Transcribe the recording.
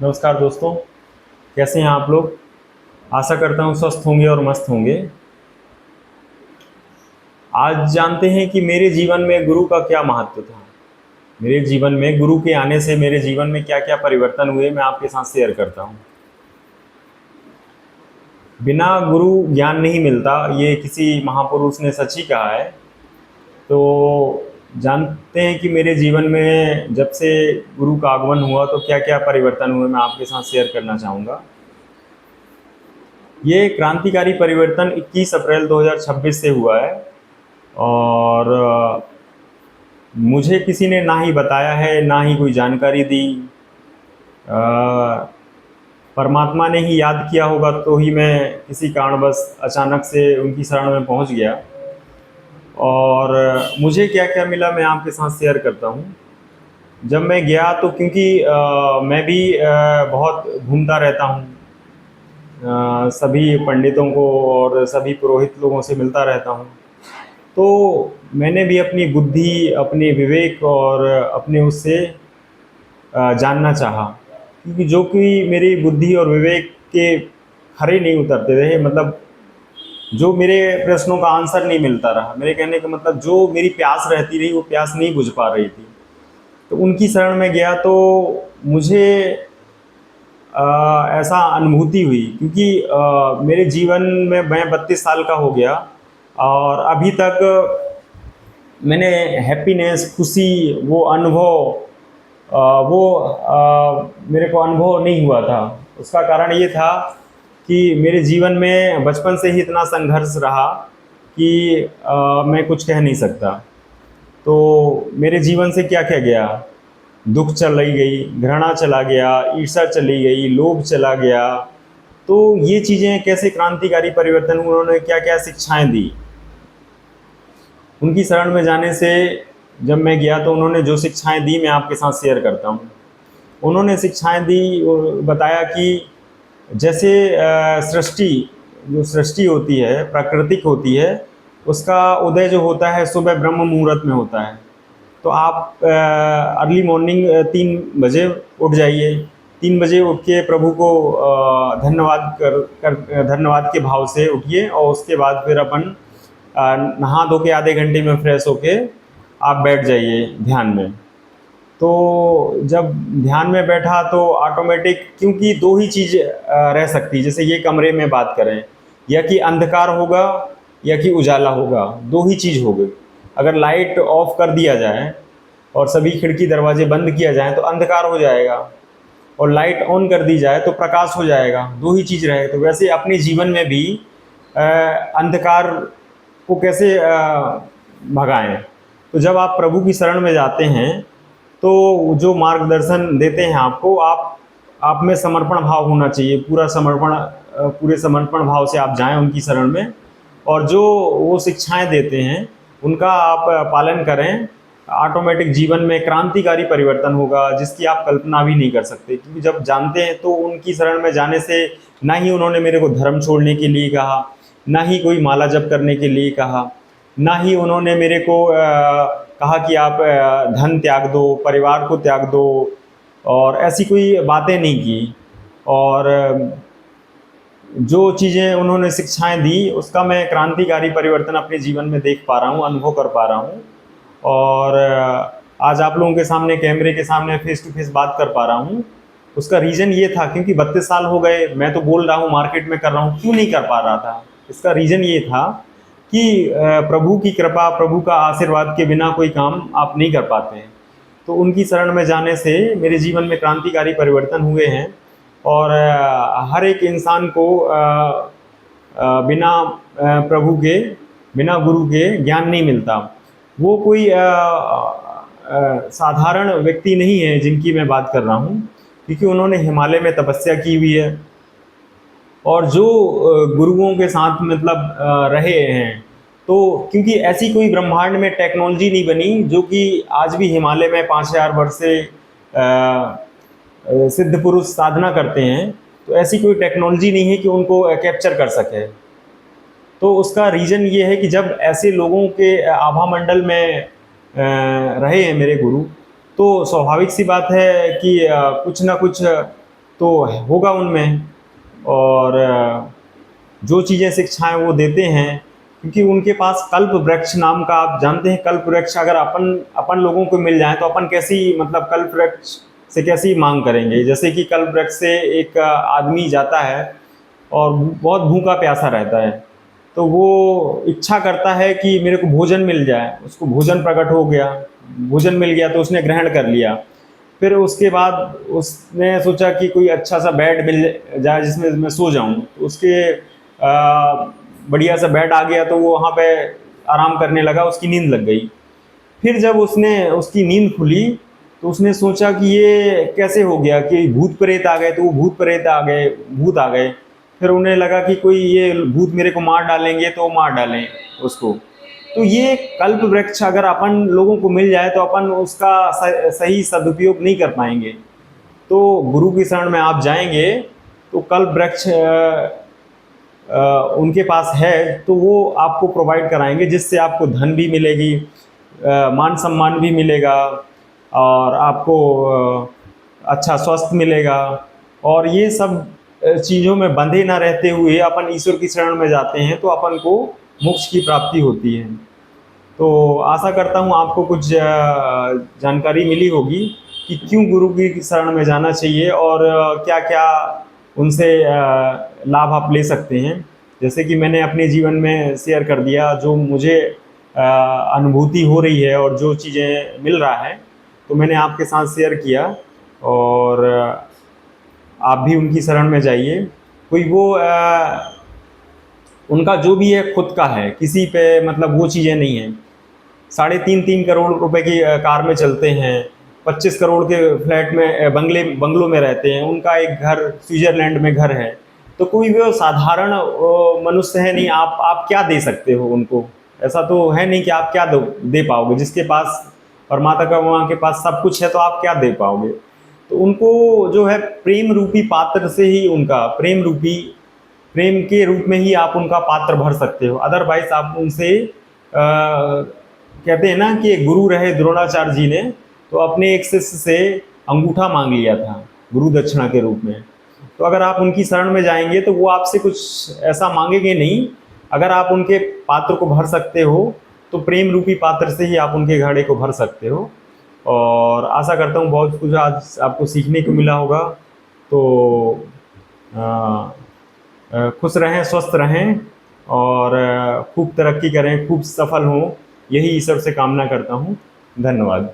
नमस्कार दोस्तों। कैसे हैं आप लोग? आशा करता हूँ स्वस्थ होंगे और मस्त होंगे। आज जानते हैं कि मेरे जीवन में गुरु का क्या महत्व था। मेरे जीवन में गुरु के आने से मेरे जीवन में क्या क्या परिवर्तन हुए, मैं आपके साथ शेयर करता हूँ। बिना गुरु ज्ञान नहीं मिलता, ये किसी महापुरुष ने सच ही कहा है। तो जानते हैं कि मेरे जीवन में जब से गुरु का आगमन हुआ तो क्या क्या परिवर्तन हुए, मैं आपके साथ शेयर करना चाहूँगा। ये क्रांतिकारी परिवर्तन 21 अप्रैल 2026 से हुआ है। और मुझे किसी ने ना ही बताया है, ना ही कोई जानकारी दी। अ, परमात्मा ने ही याद किया होगा तो ही मैं किसी कारणवश अचानक से उनकी शरण में पहुंच गया। और मुझे क्या क्या मिला मैं आपके साथ शेयर करता हूं। जब मैं गया तो क्योंकि मैं भी बहुत घूमता रहता हूं, सभी पंडितों को और सभी पुरोहित लोगों से मिलता रहता हूं। तो मैंने भी अपनी बुद्धि, अपने विवेक और अपने उससे जानना चाहा, क्योंकि जो कि मेरी बुद्धि और विवेक के खरे नहीं उतरते रहे, मतलब जो मेरे प्रश्नों का आंसर नहीं मिलता रहा, मेरे कहने का मतलब जो मेरी प्यास रहती रही वो प्यास नहीं बुझ पा रही थी। तो उनकी शरण में गया तो मुझे ऐसा अनुभूति हुई, क्योंकि मेरे जीवन में मैं 32 साल का हो गया और अभी तक मैंने हैप्पीनेस, खुशी, वो अनुभव, मेरे को अनुभव नहीं हुआ था। उसका कारण ये था कि मेरे जीवन में बचपन से ही इतना संघर्ष रहा कि मैं कुछ कह नहीं सकता। तो मेरे जीवन से क्या क्या गया, दुख चली गई, घृणा चला गया, ईर्ष्या चली गई, लोभ चला गया। तो ये चीज़ें कैसे क्रांतिकारी परिवर्तन हुए, उन्होंने क्या क्या शिक्षाएं दी। उनकी शरण में जाने से जब मैं गया तो उन्होंने जो शिक्षाएं दी मैं आपके साथ शेयर करता हूँ। उन्होंने शिक्षाएं दी और बताया कि जैसे सृष्टि, जो सृष्टि होती है, प्राकृतिक होती है, उसका उदय जो होता है सुबह ब्रह्म मुहूर्त में होता है। तो आप अर्ली मॉर्निंग 3 बजे उठ जाइए। 3 बजे उठ के प्रभु को धन्यवाद के भाव से उठिए और उसके बाद फिर अपन नहा धो के आधे घंटे में फ्रेश होके आप बैठ जाइए ध्यान में। तो जब ध्यान में बैठा तो ऑटोमेटिक, क्योंकि दो ही चीज़ रह सकती, जैसे ये कमरे में बात करें, या कि अंधकार होगा या कि उजाला होगा, दो ही चीज़ हो गई। अगर लाइट ऑफ कर दिया जाए और सभी खिड़की दरवाजे बंद किया जाए तो अंधकार हो जाएगा, और लाइट ऑन कर दी जाए तो प्रकाश हो जाएगा, दो ही चीज़ रहेगा। तो वैसे अपने जीवन में भी अंधकार को कैसे भगाएं। तो जब आप प्रभु की शरण में जाते हैं तो जो मार्गदर्शन देते हैं आपको, आप में समर्पण भाव होना चाहिए, पूरा समर्पण, पूरे समर्पण भाव से आप जाएं उनकी शरण में, और जो वो शिक्षाएं देते हैं उनका आप पालन करें। ऑटोमेटिक जीवन में क्रांतिकारी परिवर्तन होगा जिसकी आप कल्पना भी नहीं कर सकते। क्योंकि जब जानते हैं तो उनकी शरण में जाने से ना ही उन्होंने मेरे को धर्म छोड़ने के लिए कहा, ना ही कोई माला जप करने के लिए कहा, ना ही उन्होंने मेरे को कहा कि आप धन त्याग दो, परिवार को त्याग दो, और ऐसी कोई बातें नहीं की। और जो चीज़ें उन्होंने शिक्षाएं दी उसका मैं क्रांतिकारी परिवर्तन अपने जीवन में देख पा रहा हूँ, अनुभव कर पा रहा हूँ। और आज आप लोगों के सामने, कैमरे के सामने फेस टू फेस बात कर पा रहा हूँ। उसका रीज़न ये था, क्योंकि 32 साल हो गए, मैं तो बोल रहा हूँ, मार्केट में कर रहा हूँ, क्यों नहीं कर पा रहा था। इसका रीज़न ये था कि प्रभु की कृपा, प्रभु का आशीर्वाद के बिना कोई काम आप नहीं कर पाते हैं। तो उनकी शरण में जाने से मेरे जीवन में क्रांतिकारी परिवर्तन हुए हैं। और हर एक इंसान को बिना प्रभु के, बिना गुरु के ज्ञान नहीं मिलता। वो कोई साधारण व्यक्ति नहीं है जिनकी मैं बात कर रहा हूँ, क्योंकि उन्होंने हिमालय में तपस्या की हुई है। और जो गुरुओं के साथ मतलब रहे हैं, तो क्योंकि ऐसी कोई ब्रह्मांड में टेक्नोलॉजी नहीं बनी जो कि आज भी हिमालय में 5000 वर्ष से सिद्ध पुरुष साधना करते हैं, तो ऐसी कोई टेक्नोलॉजी नहीं है कि उनको कैप्चर कर सके। तो उसका रीज़न ये है कि जब ऐसे लोगों के आभा मंडल में रहे हैं मेरे गुरु, तो स्वाभाविक सी बात है कि कुछ ना कुछ तो होगा उनमें। और जो चीज़ें शिक्षाएं वो देते हैं, क्योंकि उनके पास कल्प वृक्ष नाम का, आप जानते हैं कल्प वृक्ष अगर अपन अपन लोगों को मिल जाए तो अपन कैसी, मतलब कल्प वृक्ष से कैसी मांग करेंगे। जैसे कि कल्प वृक्ष से एक आदमी जाता है और बहुत भूखा प्यासा रहता है, तो वो इच्छा करता है कि मेरे को भोजन मिल जाए। उसको भोजन प्रकट हो गया, भोजन मिल गया तो उसने ग्रहण कर लिया। फिर उसके बाद उसने सोचा कि कोई अच्छा सा बेड मिल जाए जिसमें मैं सो जाऊं, तो उसके बढ़िया सा बेड आ गया तो वो वहाँ पे आराम करने लगा, उसकी नींद लग गई। फिर जब उसने उसकी नींद खुली तो उसने सोचा कि ये कैसे हो गया कि भूत प्रेत आ गए, तो वो भूत प्रेत आ गए, भूत आ गए। फिर उन्हें लगा कि कोई ये भूत मेरे को मार डालेंगे, तो मार डालें उसको। तो ये कल्प वृक्ष अगर अपन लोगों को मिल जाए तो अपन उसका सही सदुपयोग नहीं कर पाएंगे। तो गुरु की शरण में आप जाएंगे तो कल्प वृक्ष उनके पास है, तो वो आपको प्रोवाइड कराएंगे, जिससे आपको धन भी मिलेगी, मान सम्मान भी मिलेगा, और आपको अच्छा स्वास्थ्य मिलेगा। और ये सब चीज़ों में बंधे ना रहते हुए अपन ईश्वर की शरण में जाते हैं तो अपन को मोक्ष की प्राप्ति होती है। तो आशा करता हूँ आपको कुछ जानकारी मिली होगी कि क्यों गुरु की शरण में जाना चाहिए और क्या क्या उनसे लाभ आप ले सकते हैं। जैसे कि मैंने अपने जीवन में शेयर कर दिया, जो मुझे अनुभूति हो रही है और जो चीज़ें मिल रहा है, तो मैंने आपके साथ शेयर किया। और आप भी उनकी शरण में जाइए। कोई वो उनका जो भी है खुद का है, किसी पे मतलब वो चीज़ें नहीं है। 3.5 करोड़ रुपए की कार में चलते हैं, 25 करोड़ के फ्लैट में बंगलों में रहते हैं, उनका एक घर स्विट्जरलैंड में घर है। तो कोई वो साधारण मनुष्य है नहीं, आप क्या दे सकते हो उनको? ऐसा तो है नहीं कि आप क्या दे पाओगे। जिसके पास परमात्मा का वहाँ के पास सब कुछ है तो आप क्या दे पाओगे। तो उनको जो है प्रेम रूपी पात्र से ही, उनका प्रेम के रूप में ही आप उनका पात्र भर सकते हो। अदरवाइज आप उनसे कहते हैं ना कि गुरु रहे द्रोणाचार्य जी ने, तो अपने एक शिष्य से अंगूठा मांग लिया था गुरु दक्षिणा के रूप में। तो अगर आप उनकी शरण में जाएंगे तो वो आपसे कुछ ऐसा मांगेंगे नहीं। अगर आप उनके पात्र को भर सकते हो तो प्रेम रूपी पात्र से ही आप उनके घड़े को भर सकते हो। और आशा करता हूँ बहुत कुछ आज आपको सीखने को मिला होगा। तो खुश रहें, स्वस्थ रहें, और खूब तरक्की करें, खूब सफल हों, यही ईश्वर से कामना करता हूँ। धन्यवाद।